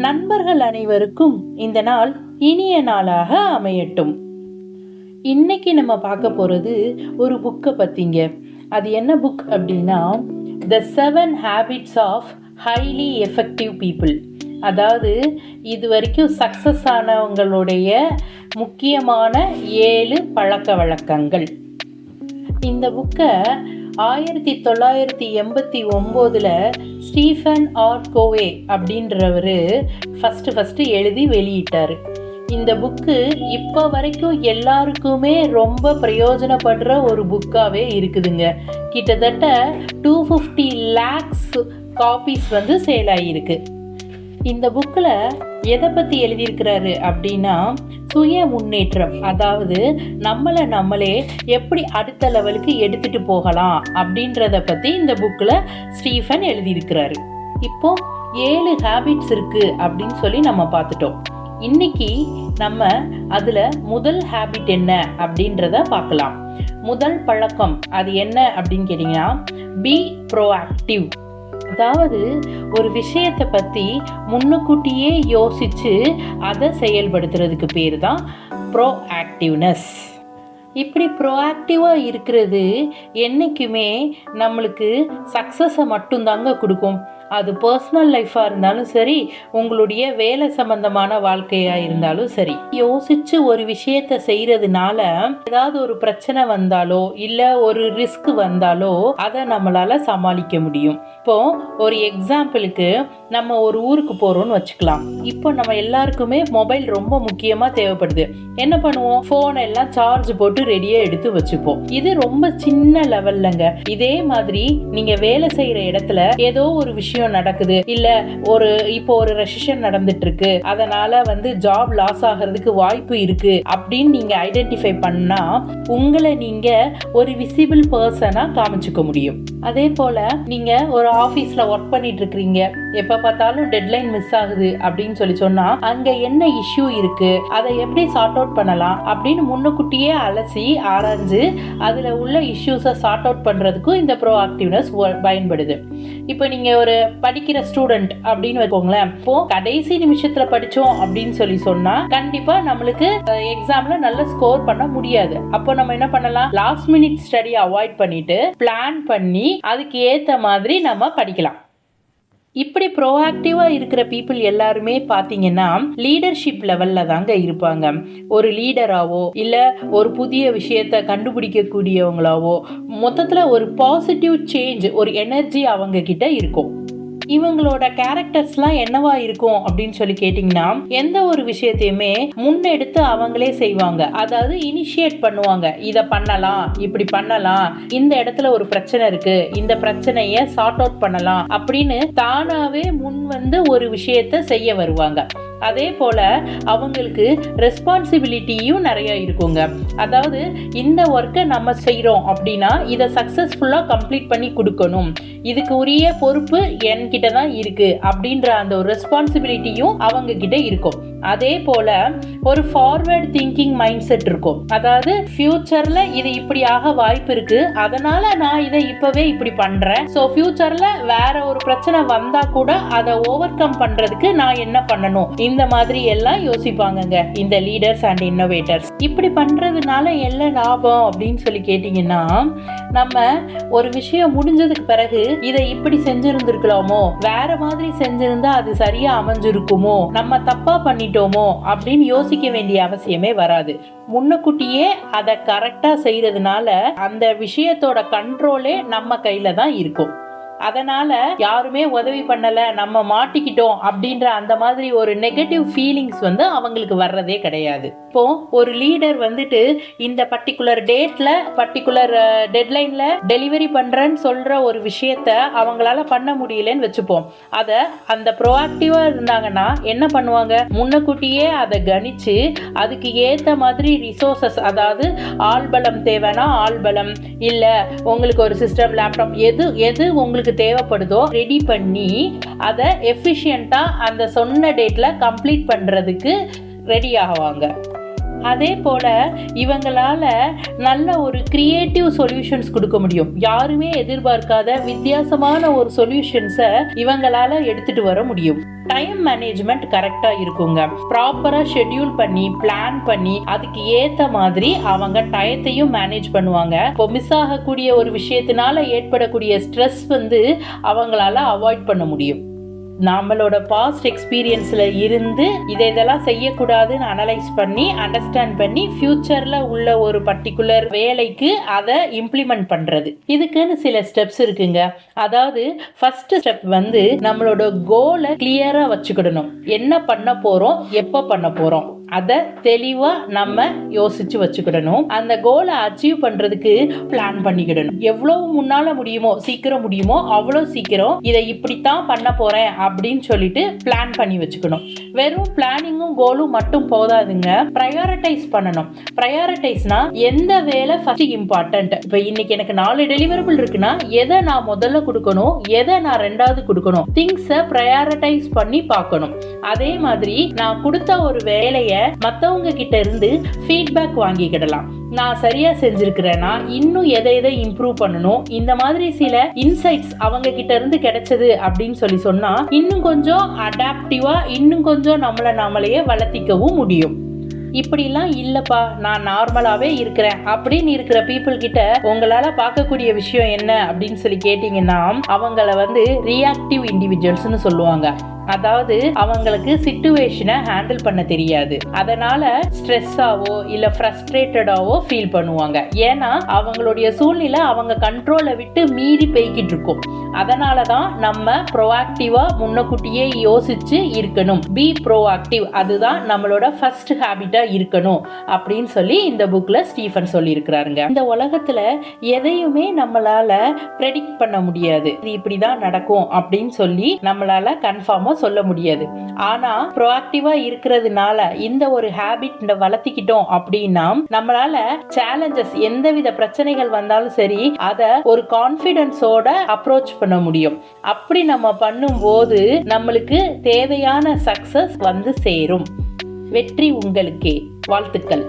நண்பர்கள் அனைவருக்கும் இந்த நாள் இனிய நாளாக அமையட்டும். இன்னைக்கு நம்ம பார்க்க போகிறது ஒரு புக்கை பற்றிங்க. அது என்ன புக் அப்படின்னா, the 7 Habits of highly effective people. அதாவது இது வரைக்கும் சக்ஸஸ் ஆனவங்களுடைய முக்கியமான 7 பழக்க வழக்கங்கள். இந்த புக்கை 1989 ஸ்டீஃபன் ஆர் கோவே அப்படின்றவர் ஃபஸ்ட்டு எழுதி வெளியிட்டார். இந்த புக்கு இப்போ வரைக்கும் எல்லாருக்குமே ரொம்ப பிரயோஜனப்படுற ஒரு புக்காகவே இருக்குதுங்க. கிட்டத்தட்ட 250 lakhs காப்பீஸ் சேல் ஆகியிருக்கு. இந்த புக்கில் எதை பற்றி எழுதியிருக்கிறாரு அப்படின்னா, சுய முன்னேற்றம், அதாவது நம்மளே எப்படி அடுத்த லெவலுக்கு எடுத்துகிட்டு போகலாம் அப்படின்றத பற்றி இந்த புக்கில் ஸ்டீஃபன் எழுதியிருக்கிறாரு. இப்போ 7 ஹேபிட்ஸ் இருக்குது அப்படின்னு சொல்லி நம்ம பார்த்துட்டோம். இன்னைக்கு நம்ம அதில் முதல் ஹேபிட் என்ன அப்படின்றத பார்க்கலாம். முதல் பழக்கம் அது என்ன அப்படின்னு கேட்டிங்கன்னா, பி ப்ரோஆக்டிவ். அதாவது ஒரு விஷயத்தை பற்றி முன்னுக்கூட்டியே யோசித்து அதை செயல்படுத்துறதுக்கு பேர் தான் ப்ரோஆக்டிவ்னஸ். இப்படி ப்ரோஆக்டிவாக இருக்கிறது என்றைக்குமே நம்மளுக்கு சக்ஸஸை மட்டும்தாங்க கொடுக்கும். அது பர்சனல் லைஃபாக இருந்தாலும் சரி, உங்களுடைய வேலை சம்பந்தமான வாழ்க்கையாக இருந்தாலும் சரி. யோசித்து ஒரு விஷயத்தை செய்கிறதுனால ஏதாவது ஒரு பிரச்சனை வந்தாலோ இல்லை ஒரு ரிஸ்க் வந்தாலோ அதை நம்மளால் சமாளிக்க முடியும். இப்போ ஒரு எக்ஸாம்பிளுக்கு நம்ம ஒரு ஊருக்கு போகிறோம்னு வச்சுக்கலாம். இப்போ நம்ம எல்லாருக்குமே மொபைல் ரொம்ப முக்கியமாக தேவைப்படுது. என்ன பண்ணுவோம்? ஃபோன் எல்லாம் சார்ஜ் போட்டு ரெடியாக எடுத்து வச்சுப்போம். இது ரொம்ப சின்ன லெவல்லங்க. இதே மாதிரி நீங்கள் வேலை செய்கிற இடத்துல ஏதோ ஒரு விஷயம் நடக்குது, இல்ல இப்போ ஒரு ரெசிஷன் நடந்துட்டு இருக்கு, அதனால ஜாப் லாஸ் ஆகிறதுக்கு வாய்ப்பு இருக்கு அப்படின்னு நீங்க ஐடென்டிஃபை பண்ணா உங்களை நீங்க ஒரு விசிபிள் பர்சனா காமிச்சுக்க முடியும். அதே போல நீங்க ஒரு ஆபீஸ்ல ஒர்க் பண்ணிட்டு இருக்கீங்க, எப்ப பார்த்தாலும் டெட்லைன் மிஸ் ஆகுது அப்படின்னு சொன்னா அங்க என்ன இஷ்யூ இருக்கு, அதை எப்படி சார்ட் அவுட் பண்ணலாம் அப்படின்னு முன்னுக்கூட்டியே அலசி ஆராய்ஞ்சு அதுல உள்ள இஷ்யூஸை சார்ட் அவுட் பண்றதுக்கும் இந்த ப்ரோஆக்டிவ்னஸ் பயன்படுது. இப்போ நீங்க ஒரு படிக்கிற ஸ்டூடெண்ட் அப்படின்னு வச்சுக்கோங்களேன். இப்போ கடைசி நிமிஷத்துல படிச்சோம் அப்படின்னு சொன்னா கண்டிப்பா நம்மளுக்கு எக்ஸாம்ல நல்ல ஸ்கோர் பண்ண முடியாது. அப்போ நம்ம என்ன பண்ணலாம்? லாஸ்ட் மினிட் ஸ்டடி அவாய்ட் பண்ணிட்டு பிளான் பண்ணி அதுக்கு ஏத்த மாதிரி நம்ம படிக்கலாம். இப்படி ப்ரோஆக்டிவாக இருக்கிற பீப்புள் எல்லாருமே பார்த்தீங்கன்னா லீடர்ஷிப் லெவலில் தாங்க இருப்பாங்க. ஒரு லீடராகவோ இல்லை ஒரு புதிய விஷயத்தை கண்டுபிடிக்கக்கூடியவங்களாவோ மொத்தத்தில் ஒரு பாசிட்டிவ் சேஞ்ச், ஒரு எனர்ஜி அவங்க கிட்ட இருக்கும். இவங்களோட கேரக்டர்ஸ்லாம் என்னவா இருக்கும் அப்படின்னு சொல்லி கேட்டிங்கன்னா, எந்த ஒரு விஷயத்தையுமே முன்னெடுத்து அவங்களே செய்வாங்க. அதாவது இனிஷியேட் பண்ணுவாங்க. இதை பண்ணலாம், இப்படி பண்ணலாம், இந்த இடத்துல ஒரு பிரச்சனை இருக்கு, இந்த பிரச்சனையை சார்ட் அவுட் பண்ணலாம் அப்படின்னு தானாவே முன் ஒரு விஷயத்தை செய்ய வருவாங்க. அதே போல அவங்களுக்கு ரெஸ்பான்சிபிலிட்டியும் நிறைய இருக்குங்க. அதாவது இந்த ஒர்க்கை நம்ம செய்கிறோம் அப்படின்னா இதை சக்ஸஸ்ஃபுல்லாக கம்ப்ளீட் பண்ணி கொடுக்கணும், இதுக்கு உரிய பொறுப்பு என்கிட்ட தான் இருக்கு அப்படின்ற அந்த ஒரு ரெஸ்பான்சிபிலிட்டியும் அவங்க கிட்ட இருக்கும். அதே போல ஒரு ஃபார்வர்ட் திங்கிங் மைண்ட் செட் இருக்கும். அதாவது ஃபியூச்சர்ல இது இப்படி ஆக வாய்ப்பு இருக்கு, அதனால நான் இதை இப்பவே இப்படி பண்றேன், ஸோ ஃபியூச்சர்ல வேற ஒரு பிரச்சனை வந்தா கூட அதை ஓவர் கம் பண்றதுக்கு நான் என்ன பண்ணணும், இந்த மாதிரி எல்லாம் யோசிப்பாங்கங்க இந்த லீடர்ஸ் அண்ட் இன்னோவேட்டர்ஸ். இப்படி பண்றதுனால என்ன லாபம் அப்படின்னு சொல்லி கேட்டீங்கன்னா, நம்ம ஒரு விஷயம் முடிஞ்சதுக்கு பிறகு இதை இப்படி செஞ்சிருந்திருக்கலாமோ, வேற மாதிரி செஞ்சிருந்தா அது சரியா அமைஞ்சிருக்குமோ, நம்ம தப்பா பண்ணிட்டோமோ அப்படின்னு யோசிக்க வேண்டிய அவசியமே வராது. முன்னக்கூட்டியே அதை கரெக்டா செய்யறதுனால அந்த விஷயத்தோட கண்ட்ரோலே நம்ம கையில தான் இருக்கும். அதனால யாருமே உதவி பண்ணல, நம்ம மாட்டிக்கிட்டோம் அப்படின்ற அந்த மாதிரி ஒரு நெகட்டிவ் ஃபீலிங்ஸ் அவங்களுக்கு வர்றதே கிடையாது. இப்போ ஒரு லீடர் இந்த பர்டிகுலர் டேட்ல பர்டிகுலர் டெட்லைன்ல டெலிவரி பண்றேன்னு சொல்ற ஒரு விஷயத்த அவங்களால பண்ண முடியலன்னு வச்சுப்போம். அதை அந்த ப்ரோஆக்டிவா இருந்தாங்கன்னா என்ன பண்ணுவாங்க? முன்னக்கூட்டியே அதை கணிச்சு அதுக்கு ஏத்த மாதிரி ரிசோர்சஸ், அதாவது ஆள்பலம் தேவைன்னா ஆள்பலம், இல்ல உங்களுக்கு ஒரு சிஸ்டம், லேப்டாப், எது உங்களுக்கு தேவைப்படுதோ ரெடி பண்ணி அதை எஃபிஷியண்டா அந்த சொன்ன டேட்ல கம்ப்ளீட் பண்றதுக்கு ரெடி ஆகுவாங்க. அதே போல இவங்களால நல்ல ஒரு கிரியேட்டிவ் சொல்யூஷன்ஸ் கொடுக்க முடியும். யாருமே எதிர்பார்க்காத வித்தியாசமான ஒரு சொல்யூஷன்ஸை இவங்களால எடுத்துட்டு வர முடியும். டைம் மேனேஜ்மெண்ட் கரெக்டா இருக்குங்க. ப்ராப்பரா ஷெட்யூல் பண்ணி பிளான் பண்ணி அதுக்கு ஏத்த மாதிரி அவங்க டயத்தையும் மேனேஜ் பண்ணுவாங்க. இப்போ மிஸ் ஆகக்கூடிய ஒரு விஷயத்தினால ஏற்படக்கூடிய ஸ்ட்ரெஸ் அவங்களால அவாய்ட் பண்ண முடியும். நம்மளோட பாஸ்ட் எக்ஸ்பீரியன்ஸ்ல இருந்து இதெல்லாம் செய்யக்கூடாதுன்னு அனலைஸ் பண்ணி அண்டர்ஸ்டாண்ட் பண்ணி ஃபியூச்சர்ல உள்ள ஒரு பர்டிகுலர் வேலைக்கு அதை இம்ப்ளிமெண்ட் பண்றது. இதுக்குன்னு சில ஸ்டெப்ஸ் இருக்குங்க. அதாவது ஃபர்ஸ்ட் ஸ்டெப் நம்மளோட கோலை கிளியரா வச்சுக்கிடணும். என்ன பண்ண போறோம், எப்ப பண்ண போறோம், அதை தெளிவா நம்ம யோசிச்சு வச்சுக்கிடணும். அந்த கோலை அச்சீவ் பண்றதுக்கு பிளான் பண்ணிக்கிடணும். எவ்வளவு முன்னால முடியுமோ சீக்கிரம் முடியுமோ அவ்வளோ சீக்கிரம் இதை இப்படித்தான் பண்ண போறேன் அப்படின்னு சொல்லிட்டு பிளான் பண்ணி வச்சுக்கணும். வெறும் பிளானிங்கும் கோலும் மட்டும் போதாதுங்க, ப்ரையாரிட்டைஸ் பண்ணணும். ப்ரையாரிட்டைஸ்னா எந்த வேலை ஃபர்ஸ்ட் இம்பார்ட்டன்ட். இப்போ இன்னைக்கு எனக்கு 4 டெலிவரபிள் இருக்குன்னா எதை நான் முதல்ல கொடுக்கணும், எதை நான் ரெண்டாவது கொடுக்கணும், திங்ஸை ப்ரையாரிட்டைஸ் பண்ணி பார்க்கணும். அதே மாதிரி நான் கொடுத்த ஒரு வேலையை மற்றவங்க கிட்ட இருந்து ஃபீட்பேக் வாங்கிக்கிடலாம். நான் சரியா செஞ்சிருக்கிறேன்னா இன்னும் எதை இம்ப்ரூவ் பண்ணணும், இந்த மாதிரி சில இன்சைட்ஸ் அவங்க கிட்ட இருந்து கிடைச்சது அப்படின்னு சொன்னா இன்னும் கொஞ்சம் அடாப்டிவா இன்னும் கொஞ்சம் நாமளையே வளர்த்திக்கவும் முடியும். இப்படிலாம் இல்லப்பா நான் நார்மலாவே இருக்கிறேன் அப்படின்னு இருக்கிற பீப்புள் கிட்ட உங்களால பார்க்கக்கூடிய விஷயம் என்ன அப்படின்னு சொல்லி கேட்டீங்கன்னா அவங்கள ரியாக்டிவ் இண்டிவிஜுவல்ஸ்னு சொல்லுவாங்க. அதாவது அவங்களுக்கு சிச்சுவேஷனை ஹேண்டில் பண்ண தெரியாது. அதனால ஸ்ட்ரெஸ்ஸாவோ இல்ல ஃப்ரஸ்ட்ரேட்டடாவோ ஃபீல் பண்ணுவாங்க. ஏன்னா அவங்களுடைய சூழ்நிலை அவங்க கண்ட்ரோலை விட்டு மீறி போய்கிட்டு இருக்கும். அதனாலதான் நம்ம ப்ரோஆக்டிவா முன்னக்கூட்டியே யோசிச்சு இருக்கணும். பி ப்ரோஆக்டிவ், அதுதான் நம்மளோட ஃபர்ஸ்ட் ஹேபிட்டா இருக்கணும் அப்படின்னு சொல்லி இந்த புக்ல ஸ்டீஃபன் சொல்லி இருக்கிறாருங்க. இந்த உலகத்துல எதையுமே நம்மளால ப்ரெடிக்ட் பண்ண முடியாது. இது இப்படிதான் நடக்கும் அப்படின்னு சொல்லி நம்மளால கன்ஃபார்மா சொல்ல முடியாது. ஆனா ப்ரோஆக்டிவா இருக்கிறதுனால இந்த ஒரு ஹேபிட் வளர்த்திக்கிட்டோம் அப்படின்னா நம்மளால சேலஞ்சஸ் எந்தவித பிரச்சனைகள் வந்தாலும் சரி அதை ஒரு கான்ஃபிடன்ஸோட அப்ரோச் பண்ண முடியும். அப்படி நம்ம பண்ணும்போது நம்மளுக்கு தேவையான சக்சஸ் சேரும். வெற்றி உங்களுக்கே. வாழ்த்துக்கள்.